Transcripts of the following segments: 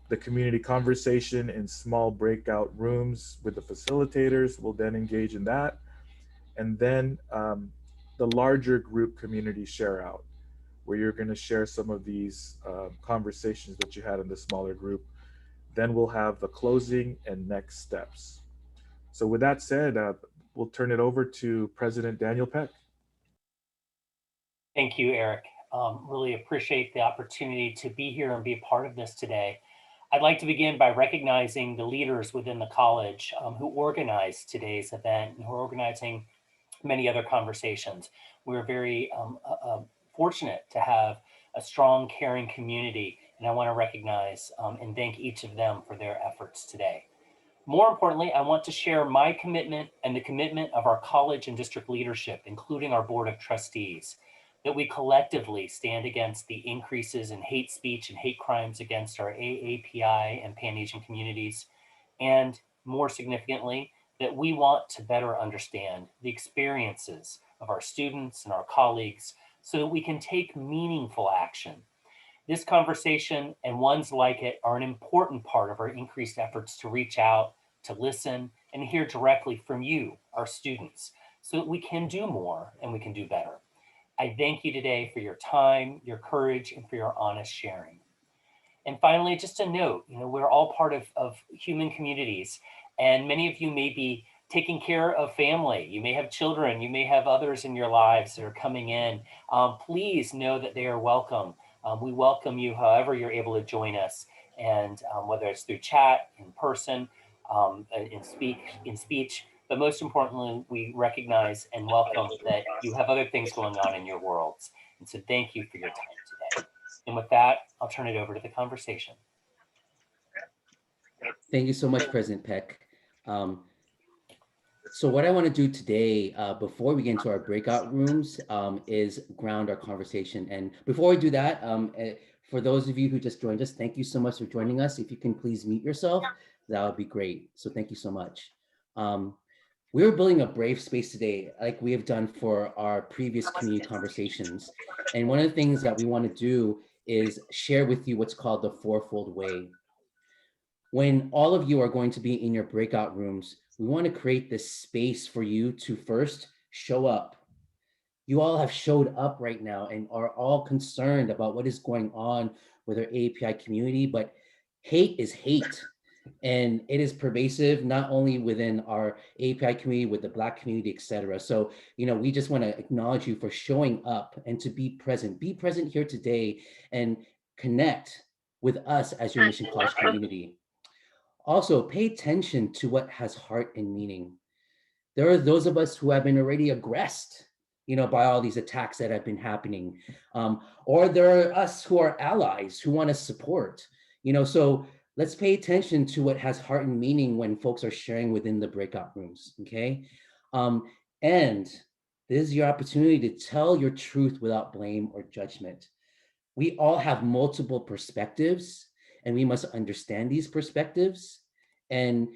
The community conversation in small breakout rooms with the facilitators will then engage in that. And then the larger group community share out, where you're going to share some of these conversations that you had in the smaller group. Then we'll have the closing and next steps. So, with that said, we'll turn it over to President Daniel Peck. Thank you, Eric. Really appreciate the opportunity to be here and be a part of this today. I'd like to begin by recognizing the leaders within the college who organized today's event and who are organizing many other conversations. We're very fortunate to have a strong, caring community, and I want to recognize and thank each of them for their efforts today. More importantly, I want to share my commitment and the commitment of our college and district leadership, including our Board of Trustees, that we collectively stand against the increases in hate speech and hate crimes against our AAPI and Pan-Asian communities, and more significantly, that we want to better understand the experiences of our students and our colleagues so that we can take meaningful action. This conversation and ones like it are an important part of our increased efforts to reach out, to listen, and hear directly from you, our students, so that we can do more and we can do better. I thank you today for your time, your courage, and for your honest sharing. And finally, just a note, we're all part of human communities, and many of you may be taking care of family. You may have children, you may have others in your lives that are coming in. Please know that they are welcome. We welcome you however you're able to join us, and whether it's through chat, in person, in speech, but most importantly, we recognize and welcome that you have other things going on in your worlds. And so thank you for your time today. And with that, I'll turn it over to the conversation. Thank you so much, President Peck. So what I want to do today, before we get into our breakout rooms, is ground our conversation. And before we do that, for those of you who just joined us, thank you so much for joining us. If you can please mute yourself, that would be great. So thank you so much. We're building a brave space today, like we have done for our previous community conversations. And one of the things that we want to do is share with you what's called the fourfold way. When all of you are going to be in your breakout rooms, we want to create this space for you to first show up. You all have showed up right now and are all concerned about what is going on with our AAPI community, but hate is hate. And it is pervasive, not only within our AAPI community, with the Black community, et cetera. So, we just want to acknowledge you for showing up and to be present. Be present here today and connect with us as your Mission College community. Also, pay attention to what has heart and meaning. There are those of us who have been already aggressed, by all these attacks that have been happening. Or there are us who are allies who want to support, so let's pay attention to what has heart and meaning when folks are sharing within the breakout rooms, okay? And this is your opportunity to tell your truth without blame or judgment. We all have multiple perspectives, and we must understand these perspectives. And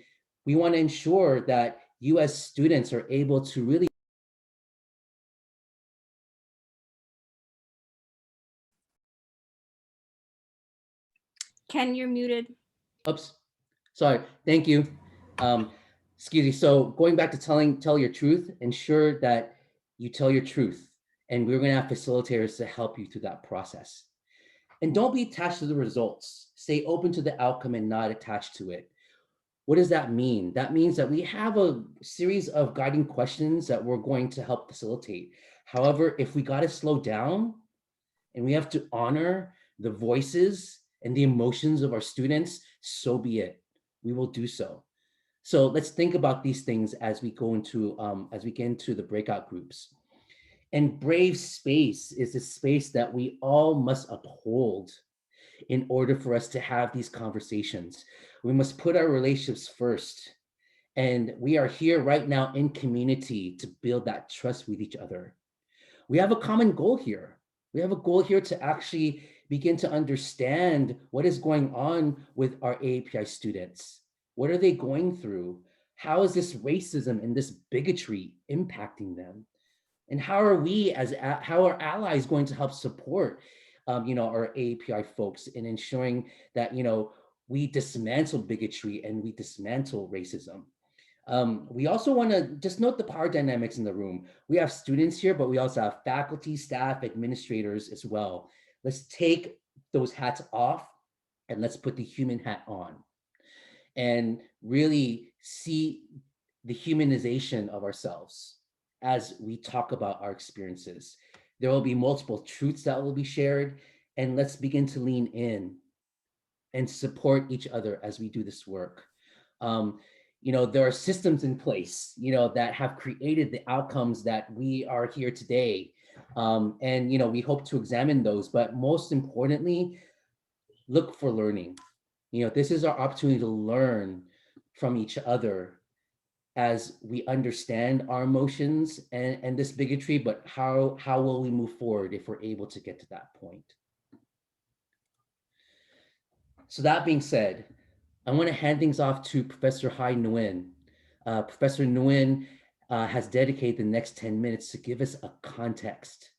we want to ensure that you as students are able to really. Ken, you're muted. Oops, sorry, thank you. Excuse me, so going back to tell your truth, ensure that you tell your truth. And we're gonna have facilitators to help you through that process. And don't be attached to the results. Stay open to the outcome and not attached to it. What does that mean? That means that we have a series of guiding questions that we're going to help facilitate. However, if we gotta slow down and we have to honor the voices and the emotions of our students, so be it. We will do so. So let's think about these things as we go into, as we get into the breakout groups. And brave space is a space that we all must uphold in order for us to have these conversations. We must put our relationships first. And we are here right now in community to build that trust with each other. We have a common goal here. We have a goal here to actually begin to understand what is going on with our AAPI students. What are they going through? How is this racism and this bigotry impacting them? And how are we, how are allies going to help support, our AAPI folks in ensuring that, we dismantle bigotry and we dismantle racism. We also want to just note the power dynamics in the room. We have students here, but we also have faculty, staff, administrators as well. Let's take those hats off and let's put the human hat on and really see the humanization of ourselves as we talk about our experiences. There will be multiple truths that will be shared, and let's begin to lean in and support each other as we do this work. There are systems in place, that have created the outcomes that we are here today. And we hope to examine those, but most importantly, look for learning. This is our opportunity to learn from each other as we understand our emotions and this bigotry, but how will we move forward if we're able to get to that point? So that being said, I want to hand things off to Professor Hai Nguyen. Professor Nguyen has dedicated the next 10 minutes to give us a context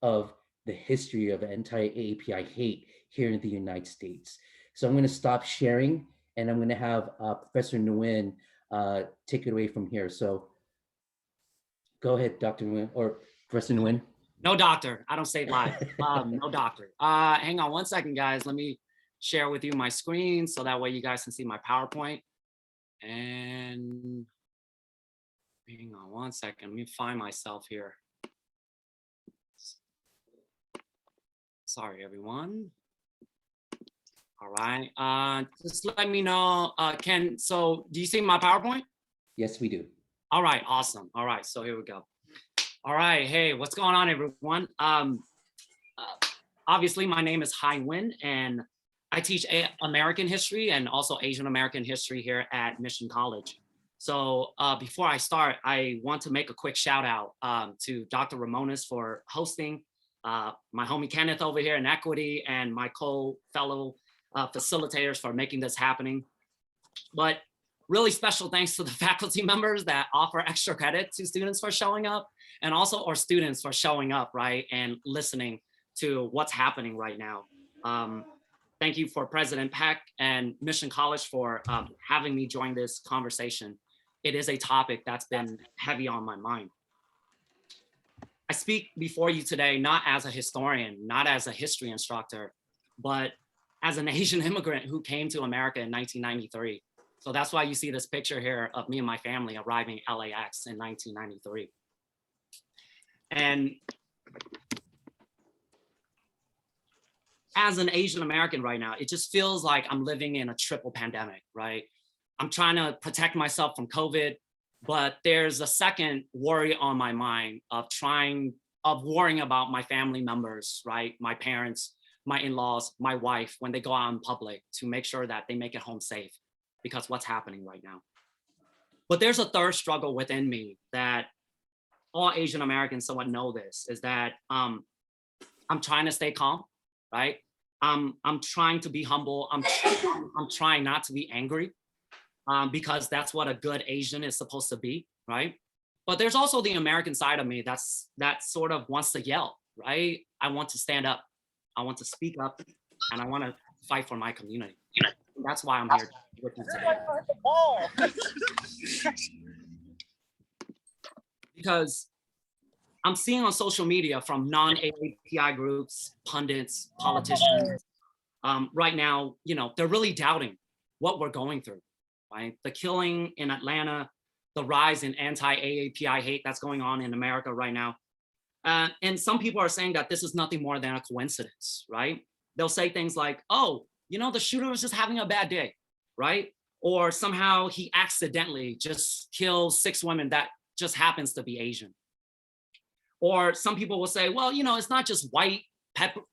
of the history of anti-AAPI hate here in the United States. So I'm going to stop sharing and I'm going to have Professor Nguyen take it away from here. So go ahead, Dr. Nguyen, or Professor Nguyen. No, doctor. I don't say live. No, doctor. Hang on one second, guys. Let me share with you my screen so that way you guys can see my PowerPoint. And hang on one second. Let me find myself here. Sorry, everyone. All right. Just let me know. So do you see my PowerPoint? Yes, we do. All right. Awesome. All right. So here we go. All right. Hey, what's going on, everyone? Obviously, my name is Hai Nguyen, and I teach American history and also Asian American history here at Mission College. So before I start, I want to make a quick shout out to Dr. Ramones for hosting, my homie Kenneth over here in Equity, and my co-fellow facilitators for making this happening. But really special thanks to the faculty members that offer extra credit to students for showing up, and also our students for showing up, right, and listening to what's happening right now. Thank you for President Peck and Mission College for having me join this conversation. It is a topic that's been heavy on my mind. I speak before you today, not as a historian, not as a history instructor, but as an Asian immigrant who came to America in 1993. So that's why you see this picture here of me and my family arriving at LAX in 1993. And as an Asian American right now, it just feels like I'm living in a triple pandemic, right? I'm trying to protect myself from COVID, but there's a second worry on my mind of worrying about my family members, right? My parents, my in-laws, my wife, when they go out in public, to make sure that they make it home safe, because what's happening right now. But there's a third struggle within me that all Asian Americans somewhat know this, is that I'm trying to stay calm, right? I'm trying to be humble. I'm trying not to be angry, because that's what a good Asian is supposed to be, right? But there's also the American side of me that sort of wants to yell, right? I want to stand up, I want to speak up, and I want to fight for my community. That's why I'm here with you today. Because I'm seeing on social media from non-AAPI groups, pundits, politicians, right now, they're really doubting what we're going through, right? The killing in Atlanta, the rise in anti-AAPI hate that's going on in America right now. And some people are saying that this is nothing more than a coincidence, right? They'll say things like, oh, the shooter was just having a bad day, right? Or somehow he accidentally just killed 6 women that just happens to be Asian. Or some people will say, well, it's not just white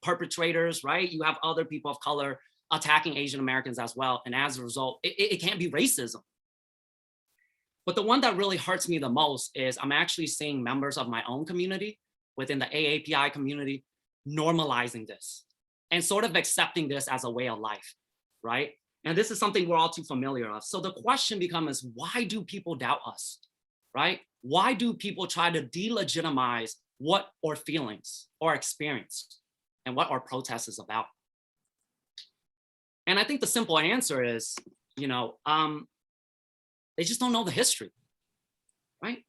perpetrators, right? You have other people of color attacking Asian Americans as well. And as a result, it can't be racism. But the one that really hurts me the most is I'm actually seeing members of my own community within the AAPI community normalizing this and sort of accepting this as a way of life, right? And this is something we're all too familiar of. So the question becomes, why do people doubt us, right? Why do people try to delegitimize what our feelings or experience and what our protest is about? And I think the simple answer is, they just don't know the history, right?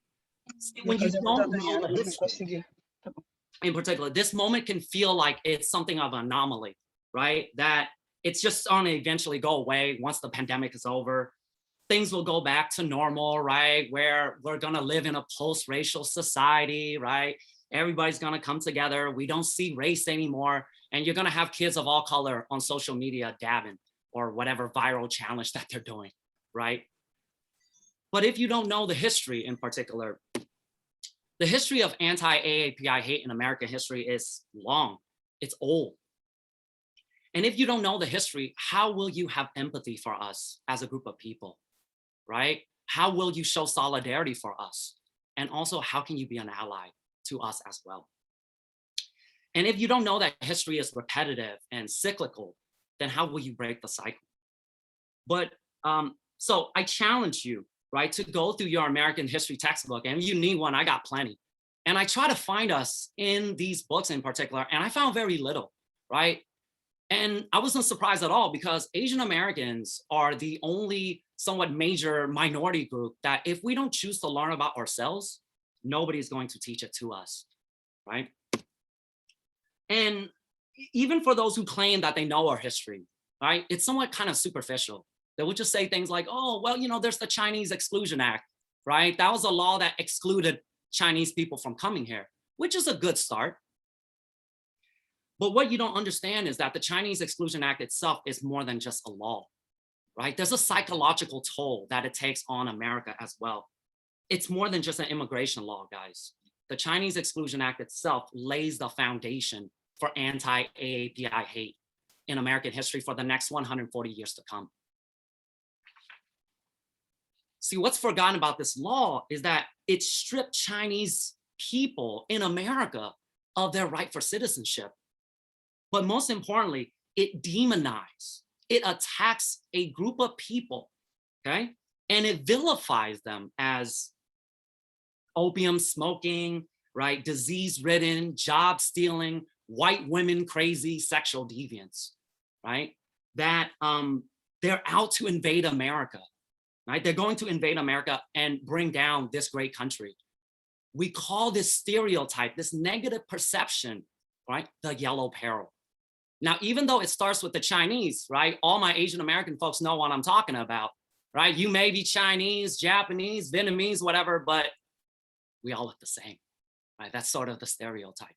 When you don't know the history, in particular, this moment can feel like it's something of an anomaly, right? That it's just going to eventually go away once the pandemic is over. Things will go back to normal, right? Where we're going to live in a post-racial society, right? Everybody's going to come together. We don't see race anymore. And you're going to have kids of all color on social media dabbing or whatever viral challenge that they're doing, right? But if you don't know the history in particular, the history of anti-AAPI hate in American history is long, it's old. And if you don't know the history, how will you have empathy for us as a group of people, right? How will you show solidarity for us? And also, how can you be an ally to us as well? And if you don't know that history is repetitive and cyclical, then how will you break the cycle? But so I challenge you, right, to go through your American history textbook, and if you need one, I got plenty. And I try to find us in these books in particular, and I found very little, right? And I wasn't surprised at all, because Asian Americans are the only somewhat major minority group that if we don't choose to learn about ourselves, nobody's going to teach it to us, right? And even for those who claim that they know our history, right, it's somewhat kind of superficial. They would just say things like, oh, well, there's the Chinese Exclusion Act, right? That was a law that excluded Chinese people from coming here, which is a good start. But what you don't understand is that the Chinese Exclusion Act itself is more than just a law, right? There's a psychological toll that it takes on America as well. It's more than just an immigration law, guys. The Chinese Exclusion Act itself lays the foundation for anti-AAPI hate in American history for the next 140 years to come. See, what's forgotten about this law is that it stripped Chinese people in America of their right for citizenship. But most importantly, it demonizes, it attacks a group of people, okay? And it vilifies them as opium smoking, right? Disease-ridden, job-stealing, white women crazy sexual deviants, right? That they're out to invade America, right? They're going to invade America and bring down this great country. We call this stereotype, this negative perception, right? The Yellow Peril. Now, even though it starts with the Chinese, right? All my Asian American folks know what I'm talking about, right? You may be Chinese, Japanese, Vietnamese, whatever, but we all look the same, right? That's sort of the stereotype,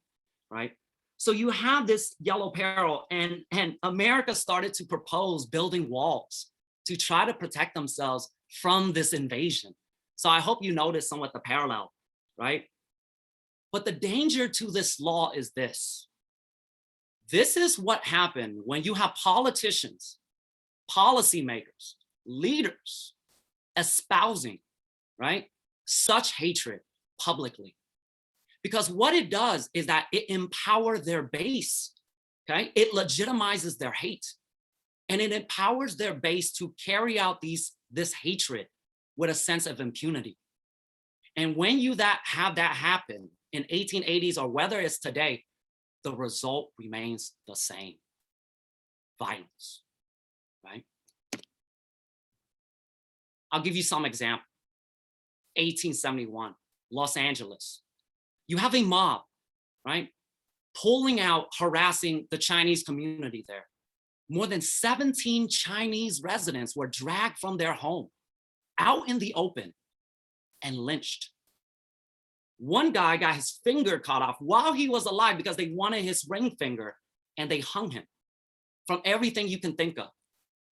right? So you have this Yellow Peril, and America started to propose building walls to try to protect themselves from this invasion. So I hope you notice somewhat the parallel, right? But the danger to this law is this. This is what happened when you have politicians, policymakers, leaders espousing, right, such hatred publicly. Because what it does is that it empowers their base, okay? It legitimizes their hate, and it empowers their base to carry out this hatred with a sense of impunity. And when you have that happen in 1880s or whether it's today, the result remains the same: violence, right? I'll give you some example. 1871, Los Angeles. You have a mob, right? Pulling out, harassing the Chinese community there. More than 17 Chinese residents were dragged from their home out in the open and lynched. One guy got his finger cut off while he was alive because they wanted his ring finger, and they hung him from everything you can think of.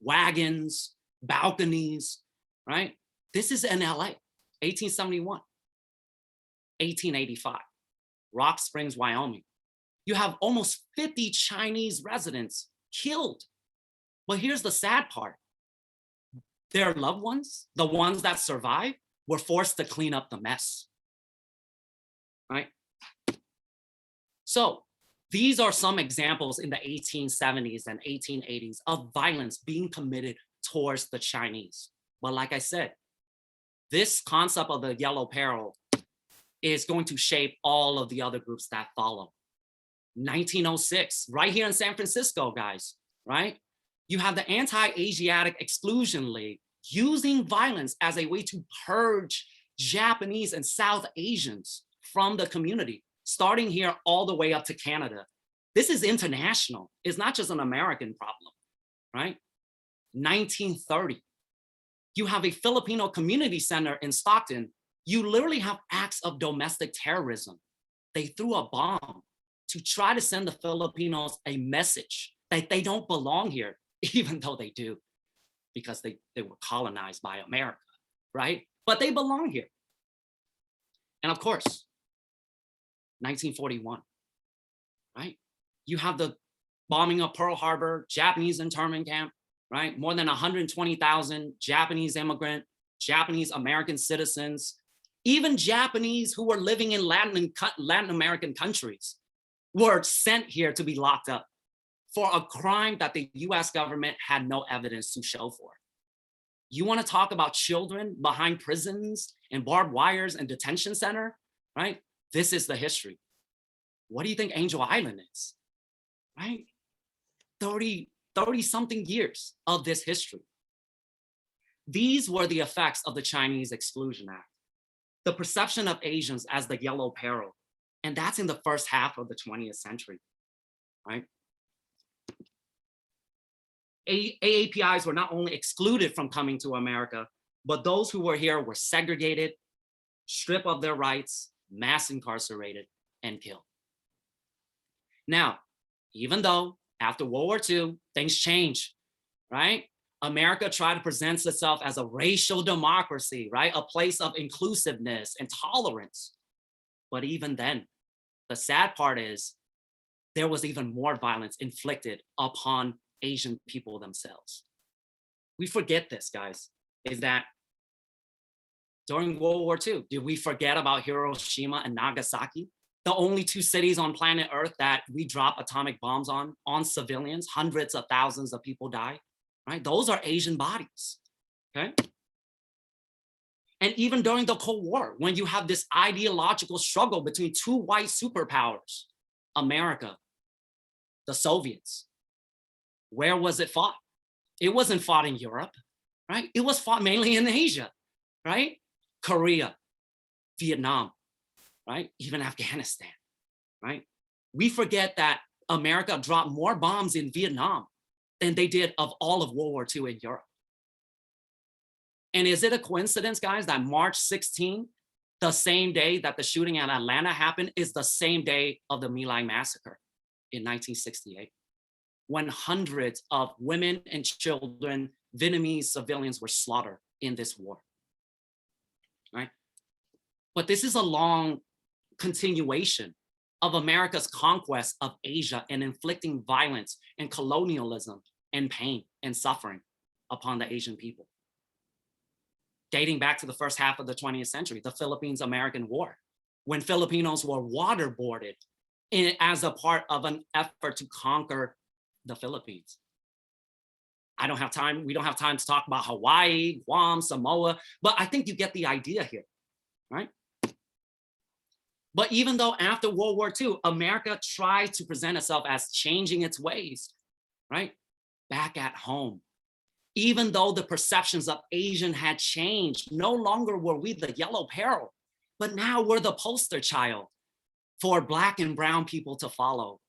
Wagons, balconies, right? This is in LA, 1871. 1885, Rock Springs, Wyoming. You have almost 50 Chinese residents killed. But here's the sad part. Their loved ones, the ones that survived, were forced to clean up the mess. Right? So these are some examples in the 1870s and 1880s of violence being committed towards the Chinese. But like I said, this concept of the Yellow Peril is going to shape all of the other groups that follow. 1906, right here in San Francisco, guys, right? You have the Anti-Asiatic Exclusion League using violence as a way to purge Japanese and South Asians from the community, starting here all the way up to Canada. This is international. It's not just an American problem, right? 1930, you have a Filipino community center in Stockton. You literally have acts of domestic terrorism. They threw a bomb to try to send the Filipinos a message that they don't belong here, even though they do, because they were colonized by America, right? But they belong here. And of course, 1941, right? You have the bombing of Pearl Harbor, Japanese internment camp, right? More than 120,000 Japanese immigrant, Japanese American citizens, even Japanese who were living in Latin American countries were sent here to be locked up for a crime that the US government had no evidence to show for. You want to talk about children behind prisons and barbed wires and detention center, right? This is the history. What do you think Angel Island is, right? 30 something years of this history. These were the effects of the Chinese Exclusion Act. The perception of Asians as the Yellow Peril, and that's in the first half of the 20th century, right? AAPIs were not only excluded from coming to America, but those who were here were segregated, stripped of their rights, mass incarcerated, and killed. Now, even though after World War II, things change, right? America tried to present itself as a racial democracy, right? A place of inclusiveness and tolerance. But even then, the sad part is there was even more violence inflicted upon Asian people themselves. We forget this, guys, is that during World War II, did we forget about Hiroshima and Nagasaki? The only two cities on planet Earth that we drop atomic bombs on civilians, hundreds of thousands of people die, right? Those are Asian bodies, okay? And even during the Cold War, when you have this ideological struggle between two white superpowers, America, the Soviets, where was it fought? It wasn't fought in Europe, right? It was fought mainly in Asia, right? Korea, Vietnam, right? Even Afghanistan, right? We forget that America dropped more bombs in Vietnam than they did of all of World War II in Europe. And is it a coincidence, guys, that March 16, the same day that the shooting at Atlanta happened, is the same day of the My Lai massacre in 1968, when hundreds of women and children, Vietnamese civilians, were slaughtered in this war, right? But this is a long continuation of America's conquest of Asia and inflicting violence and colonialism and pain and suffering upon the Asian people. Dating back to the first half of the 20th century, the Philippines-American War, when Filipinos were waterboarded as a part of an effort to conquer the Philippines. I don't have time, we don't have time to talk about Hawaii, Guam, Samoa, but I think you get the idea here, right? But even though after World War II, America tried to present itself as changing its ways, right? Back at home, even though the perceptions of Asian had changed, no longer were we the Yellow Peril, but now we're the poster child for Black and brown people to follow.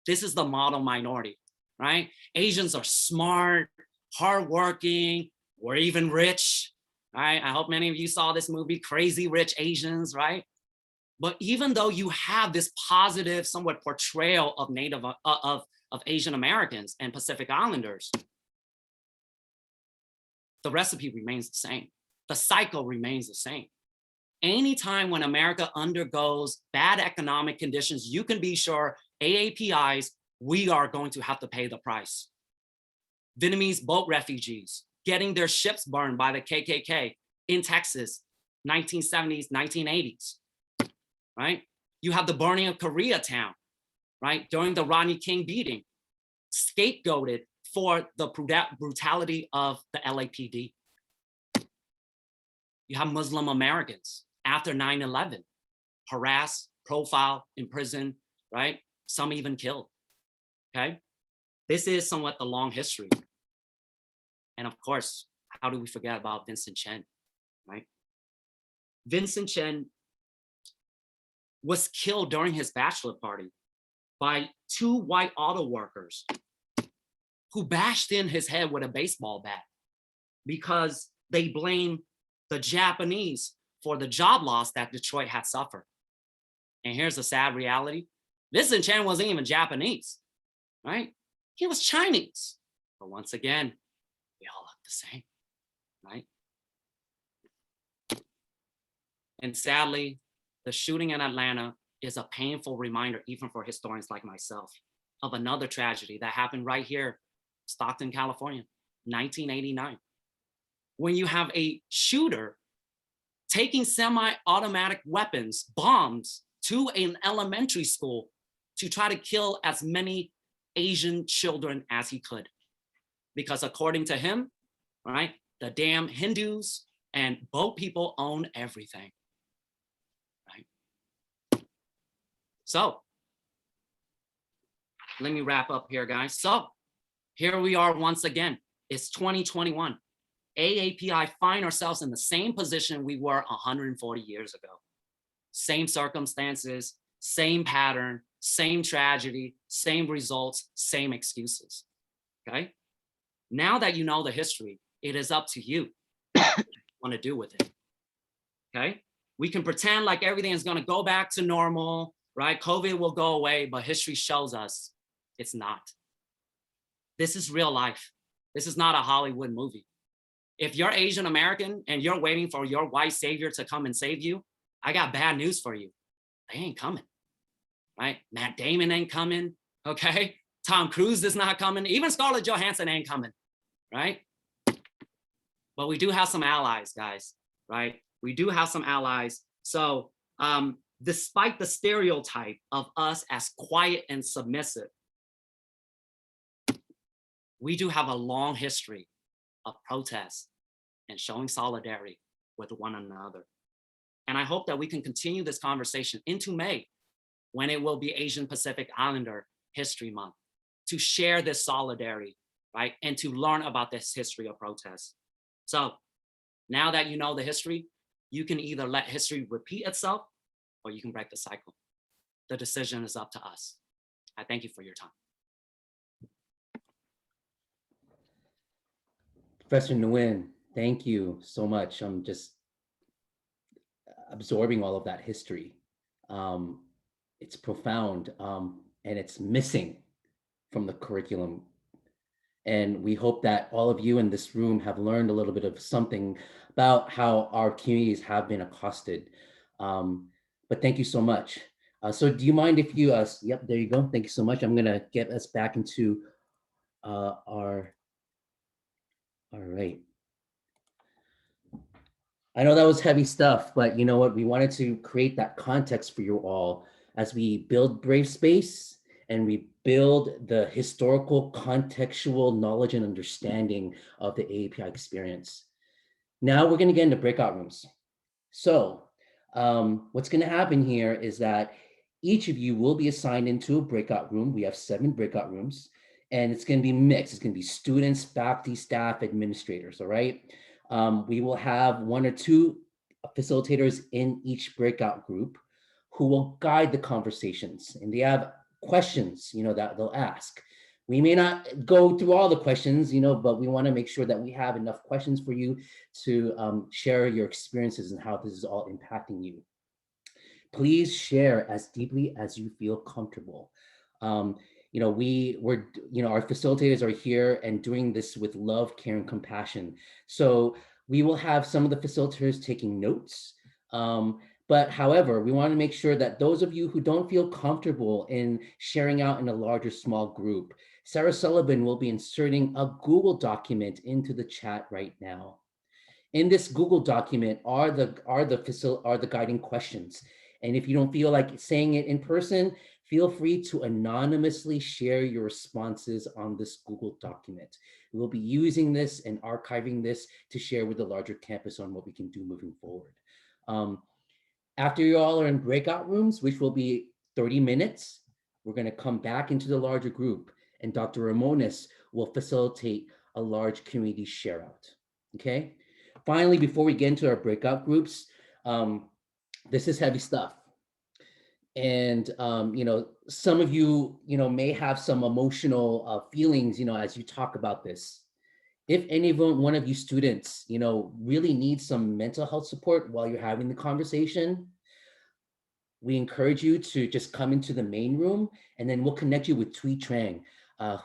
This is the model minority, right? Asians are smart, hardworking, we're even rich, right? I hope many of you saw this movie, Crazy Rich Asians, right? But even though you have this positive, somewhat portrayal of of Asian Americans and Pacific Islanders, the recipe remains the same. The cycle remains the same. Anytime when America undergoes bad economic conditions, you can be sure AAPIs, we are going to have to pay the price. Vietnamese boat refugees getting their ships burned by the KKK in Texas, 1970s, 1980s, right? You have the burning of Koreatown, right? During the Rodney King beating, scapegoated for the brutality of the LAPD. You have Muslim Americans after 9/11, harassed, profiled, imprisoned, right? Some even killed, okay? This is somewhat the long history And of course, how do we forget about Vincent Chen, right? Vincent Chen was killed during his bachelor party by two white auto workers who bashed in his head with a baseball bat because they blame the Japanese for the job loss that Detroit had suffered. And here's the sad reality. Vincent Chen wasn't even Japanese, right? He was Chinese. But once again, we all look the same, right? And sadly, the shooting in Atlanta is a painful reminder, even for historians like myself, of another tragedy that happened right here, Stockton, California, 1989. When you have a shooter taking semi-automatic weapons, bombs, to an elementary school to try to kill as many Asian children as he could. Because according to him, right, the damn Hindus and boat people own everything, right? So, let me wrap up here, guys. So, here we are once again. It's 2021. AAPI find ourselves in the same position we were 140 years ago. Same circumstances, same pattern, same tragedy, same results, same excuses, okay? Now that you know the history, it is up to you what you want to do with it, okay? We can pretend like everything is gonna go back to normal, right? COVID will go away, but history shows us it's not. This is real life. This is not a Hollywood movie. If you're Asian American and you're waiting for your white savior to come and save you, I got bad news for you. They ain't coming, right? Matt Damon ain't coming, okay? Tom Cruise is not coming. Even Scarlett Johansson ain't coming, right? But we do have some allies, guys, right? We do have some allies. So despite the stereotype of us as quiet and submissive, we do have a long history of protest and showing solidarity with one another. And I hope that we can continue this conversation into May, when it will be Asian Pacific Islander History Month, to share this solidarity, right? And to learn about this history of protest. So now that you know the history, you can either let history repeat itself or you can break the cycle. The decision is up to us. I thank you for your time. Professor Nguyen, thank you so much. I'm just absorbing all of that history. It's profound, and it's missing from the curriculum. And we hope that all of you in this room have learned a little bit of something about how our communities have been accosted. But thank you so much. So do you mind if you, yep, there you go. Thank you so much. I'm gonna get us back into all right. I know that was heavy stuff, but you know what? We wanted to create that context for you all as we build Brave Space and we build the historical contextual knowledge and understanding of the AAPI experience. Now we're gonna get into breakout rooms. So what's gonna happen here is that each of you will be assigned into a breakout room. We have 7 breakout rooms and it's gonna be mixed. It's gonna be students, faculty, staff, administrators, all right? We will have 1 or 2 facilitators in each breakout group who will guide the conversations, and they have questions, you know, that they'll ask. We may not go through all the questions, you know, but we want to make sure that we have enough questions for you to share your experiences and how this is all impacting you. Please share as deeply as you feel comfortable. You know, our facilitators are here and doing this with love, care, and compassion. So we will have some of the facilitators taking notes. But however, we want to make sure that those of you who don't feel comfortable in sharing out in a larger small group, Sarah Sullivan will be inserting a Google document into the chat right now. In this Google document are the guiding questions. And if you don't feel like saying it in person, feel free to anonymously share your responses on this Google document. We'll be using this and archiving this to share with the larger campus on what we can do moving forward. After you all are in breakout rooms, which will be 30 minutes, we're gonna come back into the larger group and Dr. Ramones will facilitate a large community share out. Okay. Finally, before we get into our breakout groups, this is heavy stuff. And, some of you, may have some emotional feelings, as you talk about this. If any one of you students, really need some mental health support while you're having the conversation, we encourage you to just come into the main room, and then we'll connect you with Thuy Trang,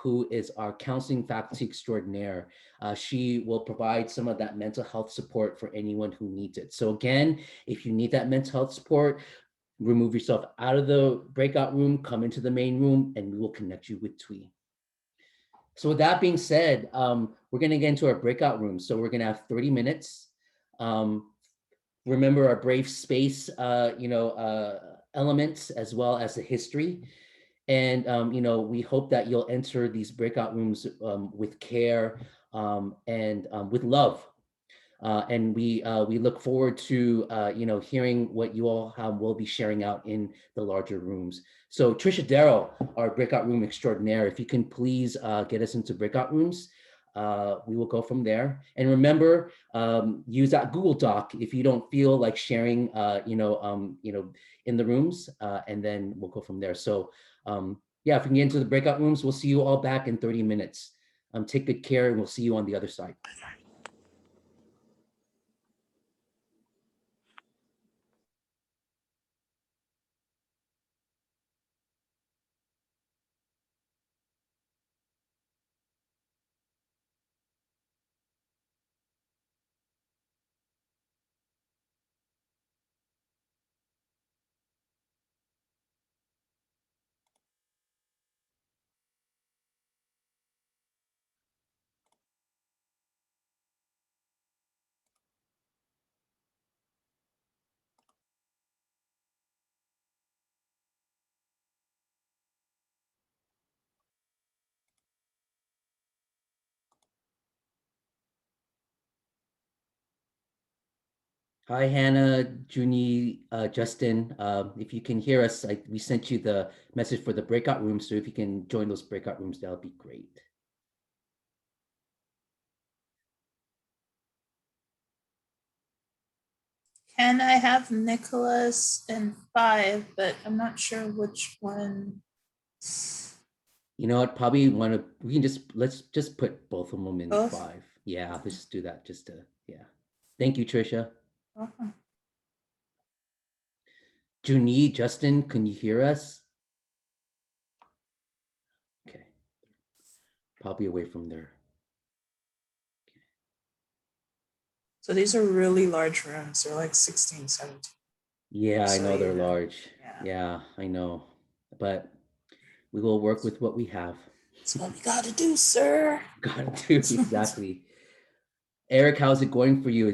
who is our counseling faculty extraordinaire. She will provide some of that mental health support for anyone who needs it. So again, if you need that mental health support, remove yourself out of the breakout room, come into the main room, and we will connect you with Thuy. So with that being said, we're gonna get into our breakout room. So we're gonna have 30 minutes. Remember our brave space, elements, as well as the history. And, we hope that you'll enter these breakout rooms with care and with love. And we look forward to, hearing what you all will be sharing out in the larger rooms. So Trisha Darrow, our breakout room extraordinaire, if you can please get us into breakout rooms. We will go from there. And remember, use that Google Doc if you don't feel like sharing, in the rooms, and then we'll go from there. So yeah, if we can get into the breakout rooms, we'll see you all back in 30 minutes. Take good care, and we'll see you on the other side. Hi, Hannah, Junie, Justin. If you can hear us, we sent you the message for the breakout room. So if you can join those breakout rooms, that would be great. Can I have Nicholas in 5, but I'm not sure which one. You know what? Probably we can let's just put both of them in Both? 5. Yeah, let's just do that. Yeah. Thank you, Trisha. Uh-huh. Junie, Justin, can you hear us? Okay. Probably away from there. So these are really large rooms. They're like 16, 17. Yeah, I So, know they're yeah. large. Yeah. Yeah, I know. But we will work with what we have. That's what we gotta do, sir. Gotta do, exactly. Eric, how's it going for you?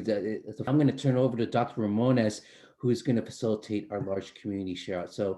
I'm going to turn over to Dr. Ramones, who is going to facilitate our large community share out. So